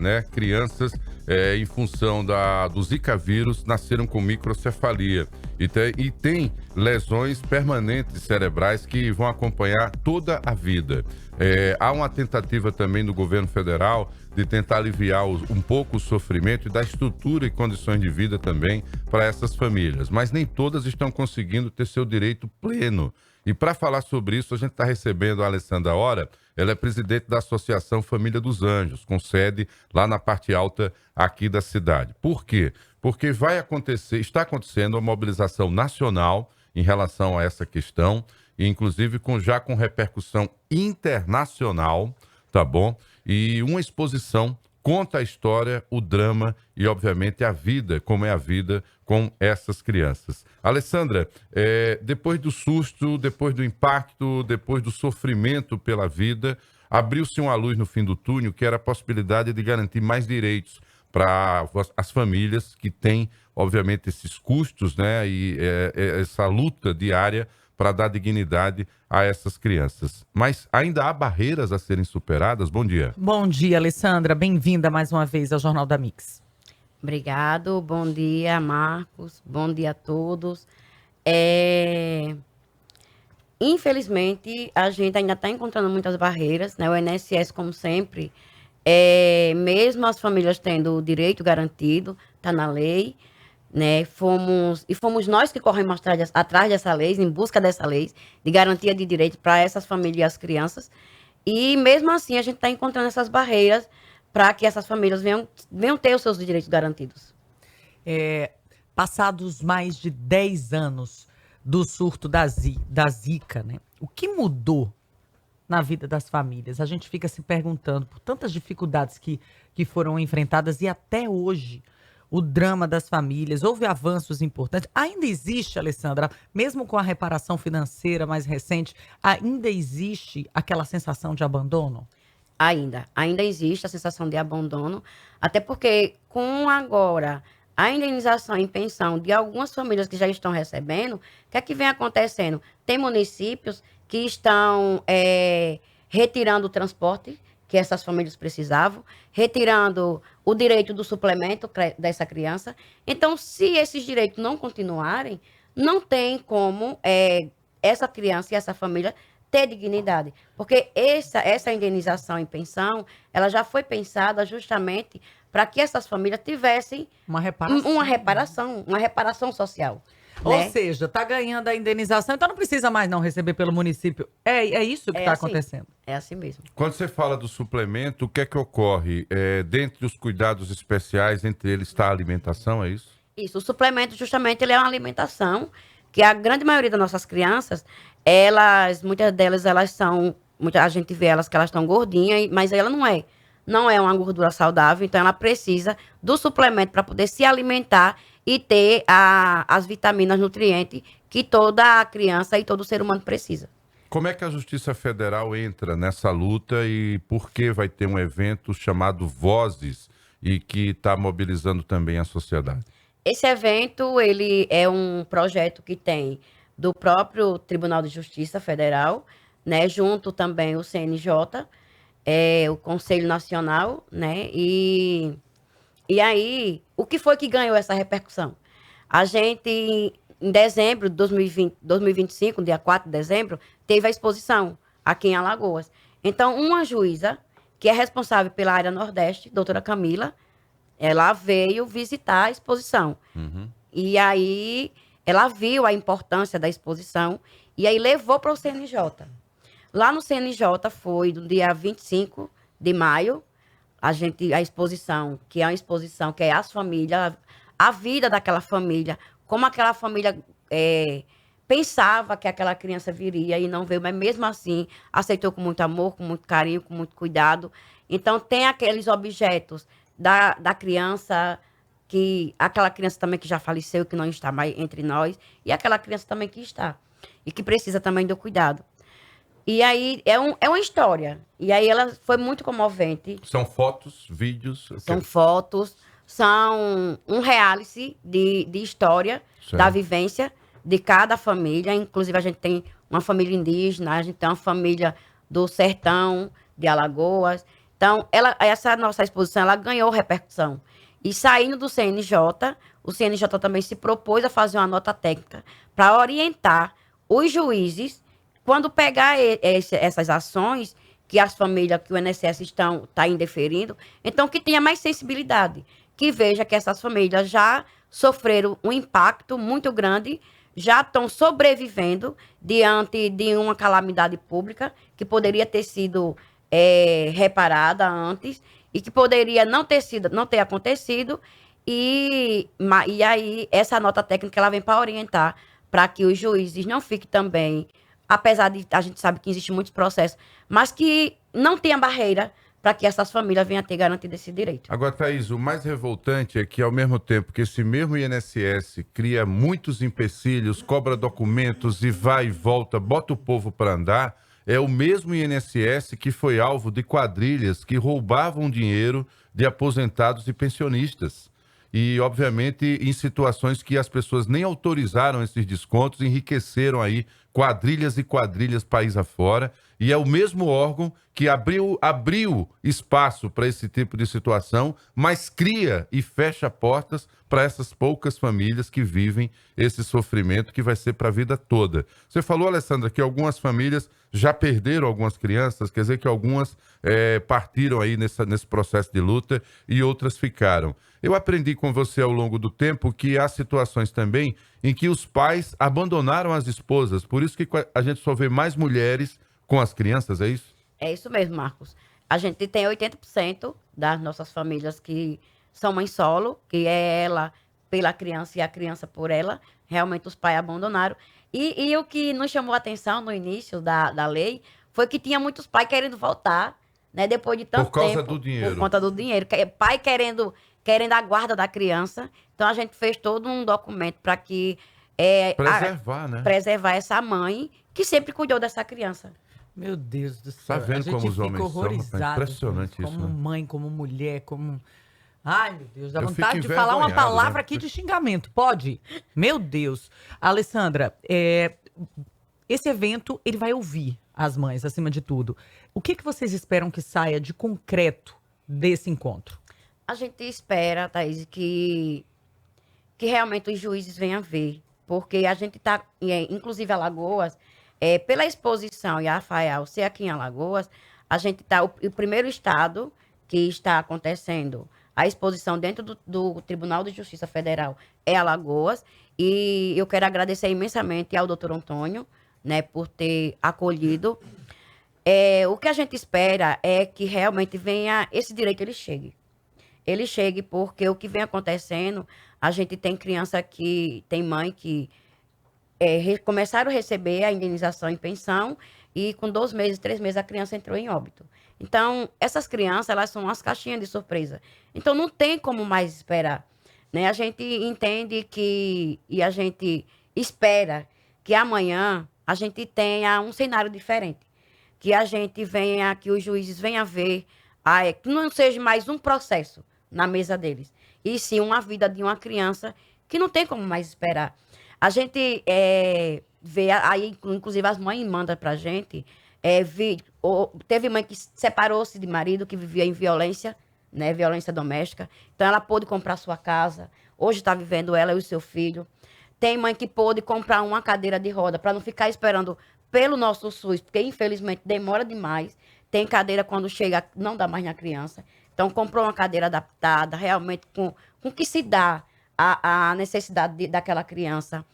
né? Crianças, em função do Zika vírus, nasceram com microcefalia e tem lesões permanentes cerebrais que vão acompanhar toda a vida. Há uma tentativa também do governo federal de tentar aliviar um pouco o sofrimento e dar estrutura e condições de vida também para essas famílias, mas nem todas estão conseguindo ter seu direito pleno. E para falar sobre isso, a gente está recebendo a Alessandra Hora. Ela é presidente da Associação Família dos Anjos, com sede lá na parte alta aqui da cidade. Por quê? Porque está acontecendo uma mobilização nacional em relação a essa questão, e inclusive já com repercussão internacional, tá bom? E uma exposição conta a história, o drama e, obviamente, a vida, como é a vida com essas crianças. Alessandra, depois do susto, depois do impacto, depois do sofrimento pela vida, abriu-se uma luz no fim do túnel, que era a possibilidade de garantir mais direitos para as famílias que têm, obviamente, esses custos, né, e essa luta diária para dar dignidade a essas crianças. Mas ainda há barreiras a serem superadas? Bom dia. Bom dia, Alessandra. Bem-vinda mais uma vez ao Jornal da Mix. Obrigado. Bom dia, Marcos. Bom dia a todos. Infelizmente, a gente ainda está encontrando muitas barreiras, né? O INSS, como sempre, mesmo as famílias tendo o direito garantido, está na lei, né? Fomos nós que corremos atrás dessa lei, em busca dessa lei, de garantia de direito para essas famílias e as crianças. E mesmo assim, a gente está encontrando essas barreiras para que essas famílias venham ter os seus direitos garantidos. Passados mais de 10 anos do surto da Zika, né? O que mudou na vida das famílias? A gente fica se perguntando por tantas dificuldades que foram enfrentadas e até hoje o drama das famílias, houve avanços importantes. Ainda existe, Alessandra, mesmo com a reparação financeira mais recente, ainda existe aquela sensação de abandono? Ainda existe a sensação de abandono, até porque com agora a indenização em pensão de algumas famílias que já estão recebendo, o que é que vem acontecendo? Tem municípios que estão retirando o transporte que essas famílias precisavam, retirando o direito do suplemento dessa criança. Então, se esses direitos não continuarem, não tem como essa criança e essa família ter dignidade. Porque essa indenização em pensão, ela já foi pensada justamente para que essas famílias tivessem uma reparação social. Ou seja, está ganhando a indenização, então não precisa mais não receber pelo município. É isso que está acontecendo. É assim mesmo. Quando você fala do suplemento, o que é que ocorre? Dentre os cuidados especiais, entre eles está a alimentação, é isso? Isso, o suplemento justamente ele é uma alimentação que a grande maioria das nossas crianças, muitas delas, a gente vê elas que elas estão gordinhas, mas ela não é uma gordura saudável, então ela precisa do suplemento para poder se alimentar e ter as vitaminas, nutrientes que toda criança e todo ser humano precisa. Como é que a Justiça Federal entra nessa luta e por que vai ter um evento chamado Vozes e que está mobilizando também a sociedade? Esse evento, ele é um projeto que tem do próprio Tribunal de Justiça Federal, né, junto também o CNJ, o Conselho Nacional, né, e aí, o que foi que ganhou essa repercussão? A gente, em dezembro de 2025, dia 4 de dezembro, teve a exposição aqui em Alagoas. Então, uma juíza, que é responsável pela área Nordeste, doutora Camila, ela veio visitar a exposição. Uhum. E aí, ela viu a importância da exposição e aí levou para o CNJ. Lá no CNJ foi no dia 25 de maio, a exposição, que é uma exposição que é as famílias, a vida daquela família, como aquela família pensava que aquela criança viria e não veio, mas mesmo assim aceitou com muito amor, com muito carinho, com muito cuidado. Então tem aqueles objetos da criança, aquela criança também que já faleceu, que não está mais entre nós, e aquela criança também que está, e que precisa também do cuidado. E aí, é uma história. E aí, ela foi muito comovente. São fotos, vídeos? São fotos, são um reality de história, certo, da vivência de cada família. Inclusive, a gente tem uma família indígena, a gente tem uma família do sertão, de Alagoas. Então, essa nossa exposição, ela ganhou repercussão. E saindo do CNJ, o CNJ também se propôs a fazer uma nota técnica para orientar os juízes, quando pegar essas ações que as famílias, que o INSS está indeferindo, então que tenha mais sensibilidade, que veja que essas famílias já sofreram um impacto muito grande, já estão sobrevivendo diante de uma calamidade pública que poderia ter sido reparada antes e que poderia não ter acontecido, e aí essa nota técnica ela vem para orientar para que os juízes não fiquem também, apesar de a gente sabe que existem muitos processos, mas que não tenha barreira para que essas famílias venham a ter garantido esse direito. Agora, Thaís, o mais revoltante é que, ao mesmo tempo que esse mesmo INSS cria muitos empecilhos, cobra documentos e vai e volta, bota o povo para andar, é o mesmo INSS que foi alvo de quadrilhas que roubavam dinheiro de aposentados e pensionistas. E, obviamente, em situações que as pessoas nem autorizaram esses descontos, enriqueceram aí quadrilhas e quadrilhas país afora. E é o mesmo órgão que abriu espaço para esse tipo de situação, mas cria e fecha portas para essas poucas famílias que vivem esse sofrimento que vai ser para a vida toda. Você falou, Alessandra, que algumas famílias já perderam algumas crianças, quer dizer que algumas partiram aí nesse processo de luta e outras ficaram. Eu aprendi com você ao longo do tempo que há situações também em que os pais abandonaram as esposas, por isso que a gente só vê mais mulheres com as crianças, é isso? É isso mesmo, Marcos. A gente tem 80% das nossas famílias que são mãe solo, que é ela pela criança e a criança por ela. Realmente os pais abandonaram. E o que nos chamou a atenção no início da lei foi que tinha muitos pais querendo voltar, né? Depois de tanto tempo. Por causa do dinheiro. Por conta do dinheiro. Pai querendo a guarda da criança. Então a gente fez todo um documento para que preservar essa mãe que sempre cuidou dessa criança. Meu Deus do céu. Tá vendo a gente como os fica homens horrorizado. são? Impressionante isso. Como né? mãe, como mulher, como... Ai, meu Deus, dá Eu vontade fico de falar uma envergonhado, palavra né? aqui de xingamento. Pode? Meu Deus. Alessandra, esse evento, ele vai ouvir as mães, acima de tudo. O que vocês esperam que saia de concreto desse encontro? A gente espera, Thaís, que realmente os juízes venham ver. Porque a gente está, inclusive Alagoas, pela exposição e a FAIAL ser aqui em Alagoas, a gente está o primeiro estado que está acontecendo a exposição dentro do Tribunal de Justiça Federal é Alagoas. E eu quero agradecer imensamente ao doutor Antônio, né, por ter acolhido. O que a gente espera é que realmente venha, esse direito ele chegue. Ele chegue porque o que vem acontecendo, a gente tem criança que, tem mãe que começaram a receber a indenização em pensão e com 2 meses, 3 meses a criança entrou em óbito. Então, essas crianças, elas são umas caixinhas de surpresa. Então, não tem como mais esperar, né? A gente entende e a gente espera que amanhã a gente tenha um cenário diferente. Que a gente venha, que os juízes venham ver, que não seja mais um processo na mesa deles, e sim uma vida de uma criança que não tem como mais esperar. A gente vê, aí inclusive as mães mandam pra gente, teve mãe que separou-se de marido, que vivia em violência, né, violência doméstica, então ela pôde comprar sua casa, hoje está vivendo ela e o seu filho. Tem mãe que pôde comprar uma cadeira de roda para não ficar esperando pelo nosso SUS, porque infelizmente demora demais. Tem cadeira quando chega, não dá mais na criança. Então comprou uma cadeira adaptada, realmente com que se dá a necessidade daquela criança.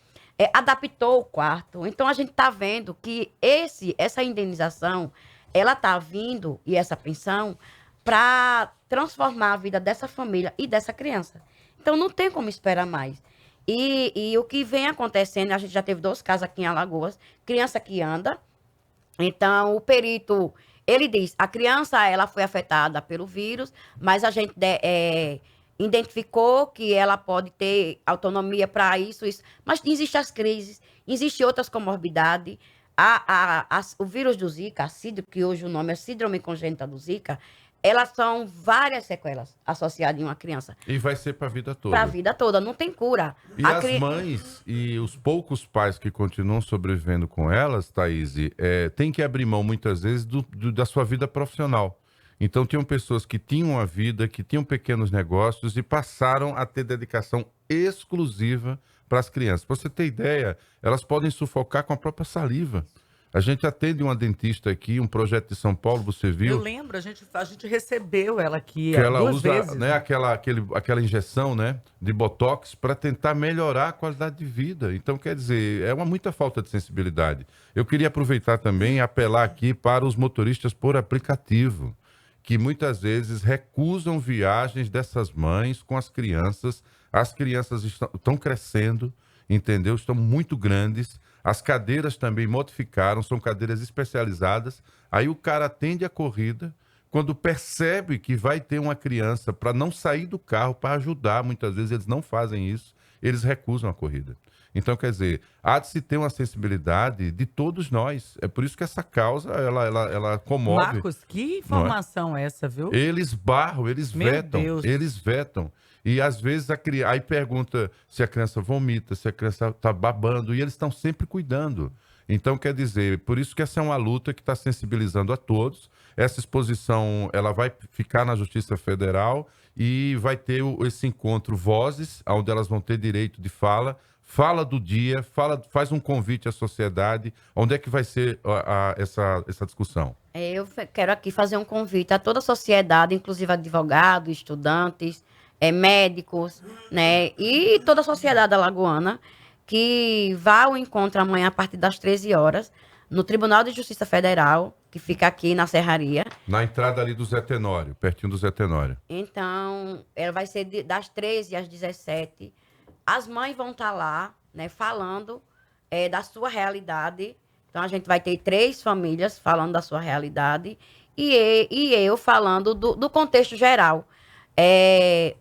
Adaptou o quarto. Então a gente está vendo que essa indenização, ela está vindo, e essa pensão, para transformar a vida dessa família e dessa criança. Então não tem como esperar mais. E o que vem acontecendo, a gente já teve 2 casos aqui em Alagoas, criança que anda. Então, o perito, ele diz, a criança, ela foi afetada pelo vírus, mas a gente identificou que ela pode ter autonomia para isso. Mas existem as crises, existem outras comorbidades. O vírus do Zika, que hoje o nome é síndrome congênita do Zika, elas são várias sequelas associadas em uma criança. E vai ser para a vida toda. Para a vida toda, não tem cura. E as mães e os poucos pais que continuam sobrevivendo com elas, Thaís, tem que abrir mão muitas vezes da sua vida profissional. Então, tinham pessoas que tinham a vida, que tinham pequenos negócios e passaram a ter dedicação exclusiva para as crianças. Para você ter ideia, elas podem sufocar com a própria saliva. A gente atende uma dentista aqui, um projeto de São Paulo, você viu? Eu lembro, a gente recebeu ela aqui Que ela duas usa, vezes. né, aquela injeção, né, de botox para tentar melhorar a qualidade de vida. Então, quer dizer, é muita falta de sensibilidade. Eu queria aproveitar também e apelar aqui para os motoristas por aplicativo, que muitas vezes recusam viagens dessas mães com as crianças. As crianças estão crescendo, entendeu? Estão muito grandes. As cadeiras também modificaram, são cadeiras especializadas. Aí o cara atende a corrida, quando percebe que vai ter uma criança para não sair do carro, para ajudar, muitas vezes eles não fazem isso, eles recusam a corrida. Então, quer dizer, há de se ter uma sensibilidade de todos nós. É por isso que essa causa, ela comove. Marcos, que informação é essa, viu? Eles barram, eles Meu vetam, Deus. eles vetam. E às vezes aí pergunta se a criança vomita, se a criança está babando, e eles estão sempre cuidando. Então, quer dizer, por isso que essa é uma luta que está sensibilizando a todos. Essa exposição, ela vai ficar na Justiça Federal e vai ter esse encontro Vozes, onde elas vão ter direito de fala do dia, faz um convite à sociedade. Onde é que vai ser essa discussão? Eu quero aqui fazer um convite a toda a sociedade, inclusive advogados, estudantes, médicos, né? E toda a sociedade alagoana, que vá ao encontro amanhã a partir das 13 horas, no Tribunal de Justiça Federal, que fica aqui na Serraria. Na entrada ali do Zé Tenório, pertinho do Zé Tenório. Então, ela vai ser das 13 às 17. As mães vão estar lá, né, falando da sua realidade. Então, a gente vai ter 3 famílias falando da sua realidade e eu falando do contexto geral.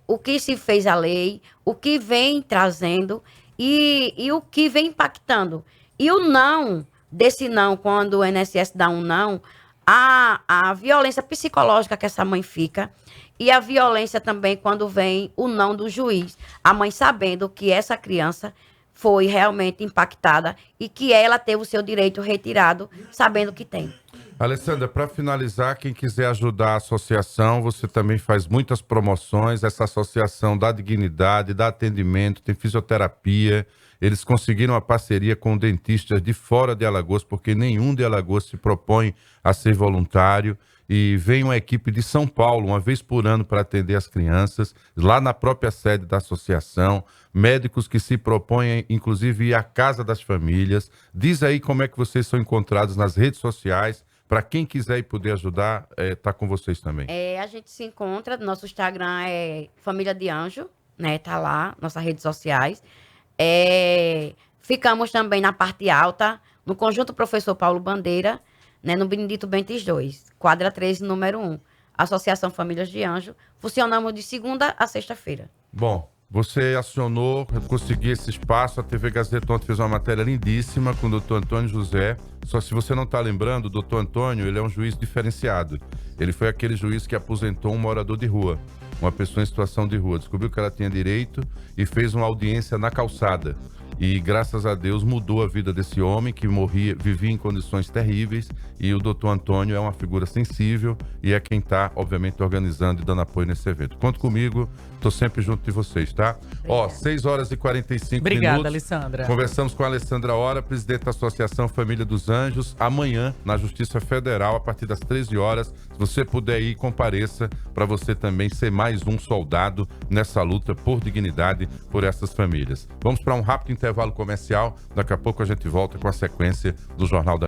O que se fez a lei, o que vem trazendo e o que vem impactando. E o não, desse não, quando o INSS dá um não, a violência psicológica que essa mãe fica e a violência também quando vem o não do juiz. A mãe sabendo que essa criança foi realmente impactada e que ela teve o seu direito retirado, sabendo que tem. Alessandra, para finalizar, quem quiser ajudar a associação, você também faz muitas promoções. Essa associação dá dignidade, dá atendimento, tem fisioterapia. Eles conseguiram uma parceria com dentistas de fora de Alagoas, porque nenhum de Alagoas se propõe a ser voluntário. E vem uma equipe de São Paulo, uma vez por ano, para atender as crianças, lá na própria sede da associação. Médicos que se propõem, inclusive, ir à casa das famílias. Diz aí como é que vocês são encontrados nas redes sociais. Para quem quiser e poder ajudar, tá com vocês também. A gente se encontra, nosso Instagram é Família de Anjo, né? Tá lá, nossas redes sociais. Ficamos também na parte alta, no Conjunto Professor Paulo Bandeira, né? No Benedito Bentes 2, quadra 13, número 1. Associação Famílias de Anjo. Funcionamos de segunda a sexta-feira. Bom, você acionou, conseguiu esse espaço, a TV Gazeta ontem fez uma matéria lindíssima com o doutor Antônio José. Só se você não está lembrando, o doutor Antônio, ele é um juiz diferenciado. Ele foi aquele juiz que aposentou um morador de rua, uma pessoa em situação de rua. Descobriu que ela tinha direito e fez uma audiência na calçada. E, graças a Deus, mudou a vida desse homem que vivia em condições terríveis. E o doutor Antônio é uma figura sensível e é quem está, obviamente, organizando e dando apoio nesse evento. Conta comigo, estou sempre junto de vocês, tá? Ó, 6 horas e 45 Obrigada, minutos. Alessandra. Conversamos com a Alessandra Hora, presidente da Associação Família dos Anjos. Amanhã, na Justiça Federal, a partir das 13 horas. Se você puder ir, compareça para você também ser mais um soldado nessa luta por dignidade por essas famílias. Vamos para um rápido intervalo comercial. Daqui a pouco a gente volta com a sequência do Jornal da